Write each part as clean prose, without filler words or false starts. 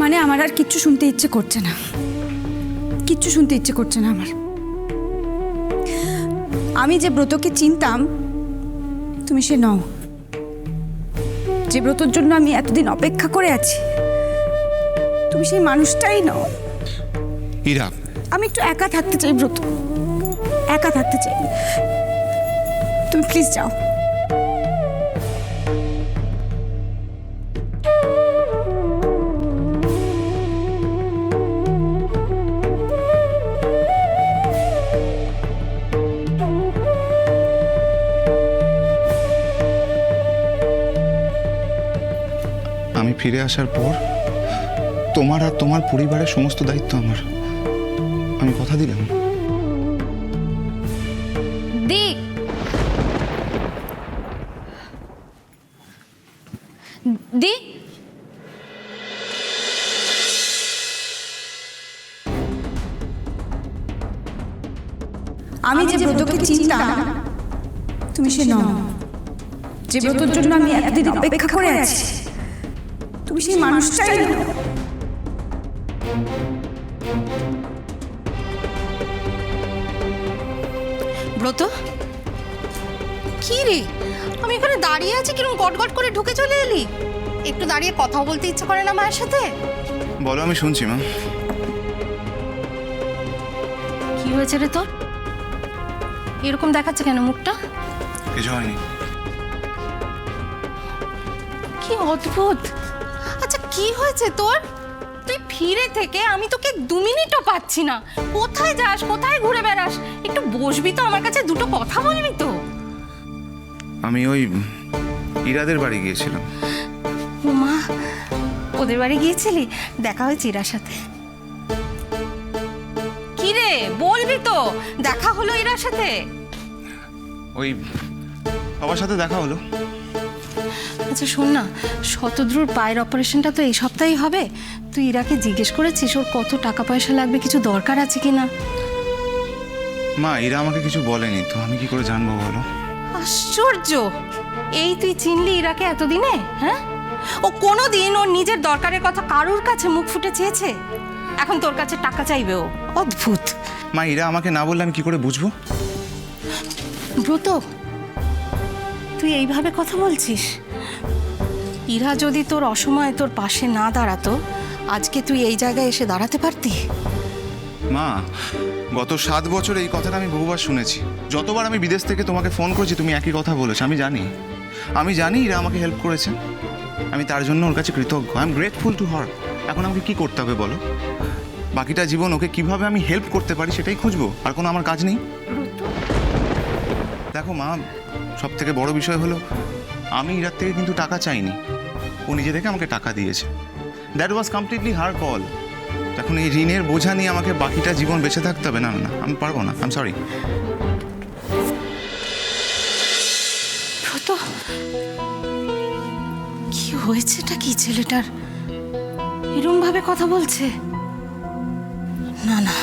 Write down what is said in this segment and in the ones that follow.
মানে আমার আর কিচ্ছু শুনতে ইচ্ছে করছে না, কিচ্ছু শুনতে ইচ্ছে করছে না আমার। আমি যে ব্রতকে চিনতাম তুমি সে নও। যে ব্রতর জন্য আমি এতদিন অপেক্ষা করে আছি তুমি সেই মানুষটাই নও। ইরা, আমি একটু একা থাকতে চাই ব্রত, একা থাকতে চাই। তুমি প্লিজ যাও। আমি ফিরে আসার পর তোমার আর তোমার পরিবারের সমস্ত দায়িত্ব আমার। আমি কথা দিলাম। দি দি আমি যে ব্রতকে চিনতাম তুমি সে নও। যে ব্রতর জন্য আমি এতদিন অপেক্ষা করে আছি তুমি সেই মানুষটাই নও। ব্রত, কি রে? আমি এখানে দাঁড়িয়ে আছি, কিরকম গটগট করে ঢুকে চলে এলি? একটু দাঁড়িয়ে কথা বলতে ইচ্ছে করে না মায়ের সাথে? বলো, আমি শুনছি মা। কি হয়েছে রে তোর? এরকম দেখাচ্ছে কেন মুখটা? কিছু হয়নি। কি অদ্ভুত। আচ্ছা, কি হয়েছে তোর? তুই ফিরে থেকে আমি তোকে 2 মিনিটও পাচ্ছি না। কোথায় যাস, কোথায় ঘুরে বেড়াস? একটু বসবি তো, আমার কাছে দুটো কথা বলবি তো? আমি ওই ইরাদের বাড়ি গিয়েছিলাম। মা, ওদের বাড়ি গিয়েছিলি? দেখা হয়েছে ইরার সাথে? কি রে, বলবি তো? দেখা হলো ইরার সাথে? ওই সবার সাথে দেখা হলো। আচ্ছা শোন না, শতদ্রুর পায়ের অপারেশনটা তো এই সপ্তাহেই হবে। তুই ইরাকে জিজ্ঞেস করেছিস ওর কত টাকা পয়সা লাগবে, কিছু দরকার আছে কিনা? মা, ইরা আমাকে কিছু বলেনি তো আমি কি করে জানবো বলো? আশ্চর্য! এই তুই চিনলি ইরাকে এতদিনে? হ্যাঁ, ও কোনোদিন ওর নিজের দরকারের কথা কারোর কাছে মুখ ফুটে চেয়েছে? এখন তোর কাছে টাকা চাইবে ও? অদ্ভুত। মা, ইরা আমাকে না বললে আমি কি করে বুঝবো? ব্রত, তুই এইভাবে কথা বলছিস? ইরা যদি তোর অসময়ে তোর পাশে না দাঁড়াতো, আজকে তুই এই জায়গায় এসে দাঁড়াতে পারতি? মা, গত 7 বছর এই কথাটা আমি বহুবার শুনেছি। যতবার আমি বিদেশ থেকে তোমাকে ফোন করেছি তুমি একই কথা বলেছো। আমি জানি ইরা আমাকে হেল্প করেছে। আমি তার জন্য ওর কাছে কৃতজ্ঞ। I am grateful to her. এখন আমাকে কি করতে হবে বলো? বাকিটা জীবন ওকে কিভাবে আমি হেল্প করতে পারি সেটাই খুঁজবো, আর কোনো আমার কাজ নেই। দেখো মা, সব থেকে বড় বিষয় হলো আমি ইরার থেকে কিন্তু টাকা চাইনি। ও নিজে থেকে আমাকে টাকা দিয়েছে। That was completely her call. এখন এই ঋণের বোঝা নিয়ে আমাকে বাকিটা জীবন বেঁচে থাকতে হবে? না না, আমি পারবো না। I am sorry. ব্রত, কি হয়েছেটা কি ছেলেটার? এরম ভাবে কথা বলছে? না না,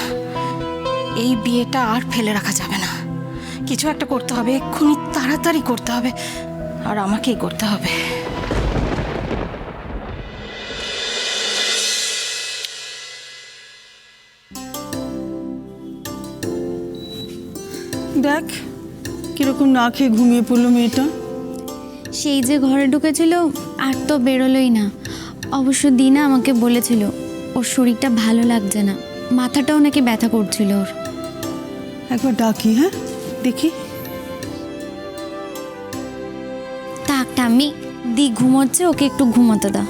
এই বিয়েটা আর ফেলে রাখা যাবে না। কিছু একটা করতে হবে, এক্ষুনি তাড়াতাড়ি করতে হবে, আর আমাকেই করতে হবে। দেখ কিরকম না খেয়ে ঘুমিয়ে পড়লো মেয়েটা। সেই যে ঘরে ঢুকেছিল আর তো বেরোলোই না। অবশ্য দিনা আমাকে বলেছিল ওর শরীরটা ভালো লাগছে না, মাথাটাও নাকি ব্যথা করছিল ওর। একবার ডাকি, হ্যাঁ দেখি। থাক ঠাম্মি, দি ঘুমোচ্ছে, ওকে একটু ঘুমোতে দাও।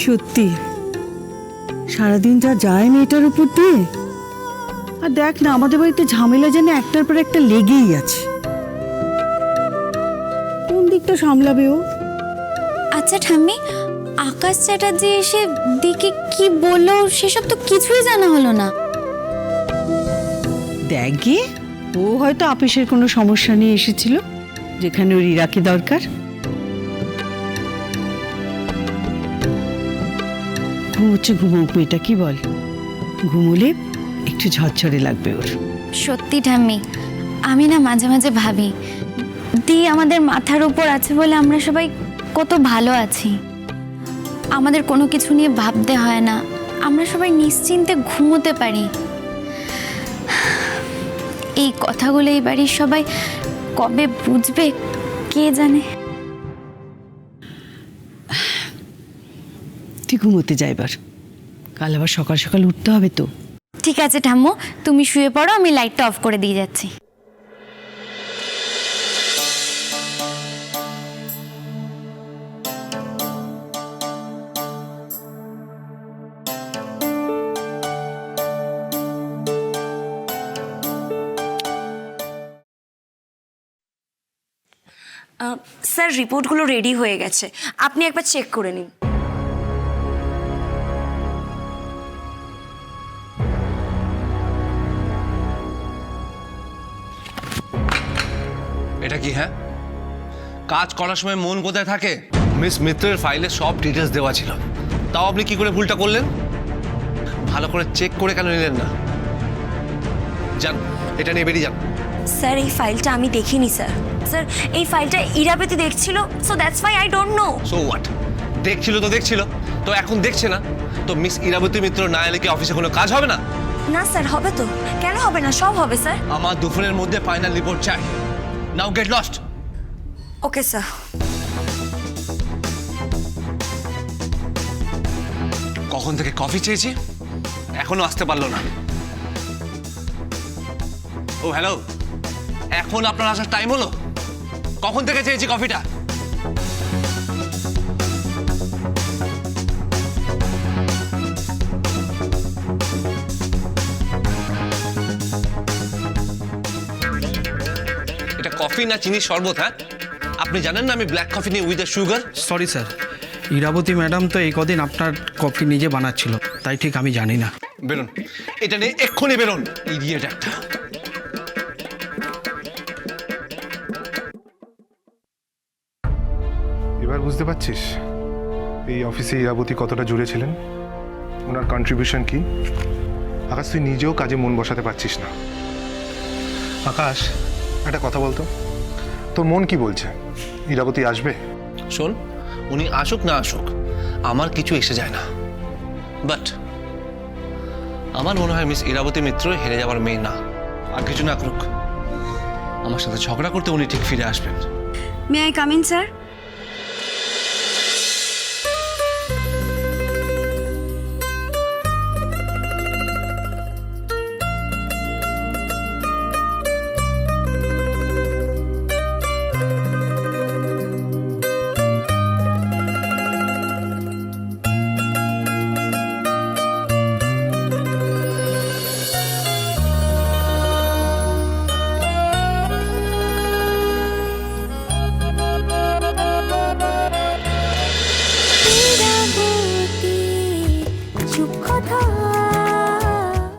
সত্যি সারাদিন যা যায় মেয়েটার উপর দিয়ে। আর দেখ না, আমাদের বাড়িতে ঝামেলা যেন একটার পর একটা লেগেই আছে। কোন দিকটা সামলাবে ও? আচ্ছা ঠাম্মি, আকাশ চ্যাটার্জি এসে দিকে কি বললো সেসব তো কিছুই জানা হলো না। দেখ গিয়ে, ও হয়তো আপিসের কোনো সমস্যা নিয়ে এসেছিল, যেখানে ওর ইরাকে দরকার। ঘুমোচ্ছে, ঘুমোক মেয়েটা, কি বল? ঘুমোলে একটু ঝরঝরে লাগবে ওর। সত্যি ঠাম্মি, আমি না মাঝে মাঝে ভাবি দি আমাদের মাথার উপর আছে বলে আমরা সবাই কত ভালো আছি। আমাদের কোনো কিছু নিয়ে ভাবতে হয় না, আমরা সবাই নিশ্চিন্তে ঘুমোতে পারি। এই কথাগুলো এই বাড়ির সবাই কবে বুঝবে কে জানে। তুই ঘুমোতে যা এবার, কাল আবার সকাল সকাল উঠতে হবে তো। ঠিক আছে ঠাম্মু, তুমি শুয়ে পড়ো, আমি লাইটটা অফ করে দিয়ে যাচ্ছি। স্যার রিপোর্টগুলো রেডি হয়ে গেছে, আপনি একবার চেক করে নিন। এটা কি? হ্যাঁ, কাজ করার সময় মন কোথায় থাকে? মিস মিত্রের ফাইলে সব ডিটেলস দেওয়া ছিল, তাও আপনি কি করে ভুলটা করলেন? ভালো করে চেক করে কেন নিলেন না? যান, এটা নিয়ে বেরিয়ে যান। স্যার এই ফাইলটা আমি দেখিনি স্যার। স্যার এই ফাইলটা ইরাবতী দেখছিল, so that's why I don't know. So what? দেখছিল তো দেখছিল, তো এখন দেখছে না তো মিস ইরাবতী মিত্র না এলে কি অফিসে কোনো কাজ হবে না? না স্যার, হবে তো, কেন হবে না, সব হবে স্যার। আমার দুপুরের মধ্যে ফাইনাল রিপোর্ট চাই। নাও গেট লস্ট। Okay sir. কখন থেকে কফি চেয়েছি, এখনো আসতে পারলো না। ও হ্যালো, এখন আপনার আসার টাইম হলো? কখন থেকে চেয়েছি কফিটা? এটা কফি না চিনির শরবত? হ্যাঁ, আপনি জানেন না আমি ব্ল্যাক কফি নিয়ে with sugar. Sorry sir, Irabati madam তো এই কদিন আপনার কফি নিজে বানাচ্ছিল, তাই ঠিক আমি জানি না। বেরোন, এটা নিয়ে এক্ষুনি বেরোন, ইডিয়েট একটা। এবার বুঝতে পারছিস এই অফিসে ইরাবতী কতটা জুড়ে ছিলেন, ওনার কন্ট্রিবিউশন কি? আকাশ, তুই নিজেও কাজে মন বসাতে পারছিস না। আকাশ, একটা কথা বলতো, তোর মন কি বলছে? ইরাবতী আসবে? শোন, উনি আসুক না আসুক আমার কিছু এসে যায় না, বাট আমার মনে হয় মিস ইরাবতী মিত্র হেরে যাওয়ার মেয়ে না। আর কিছু না করুক, আমার সাথে ঝগড়া করতে উনি ঠিক ফিরে আসবেন। May I come in sir?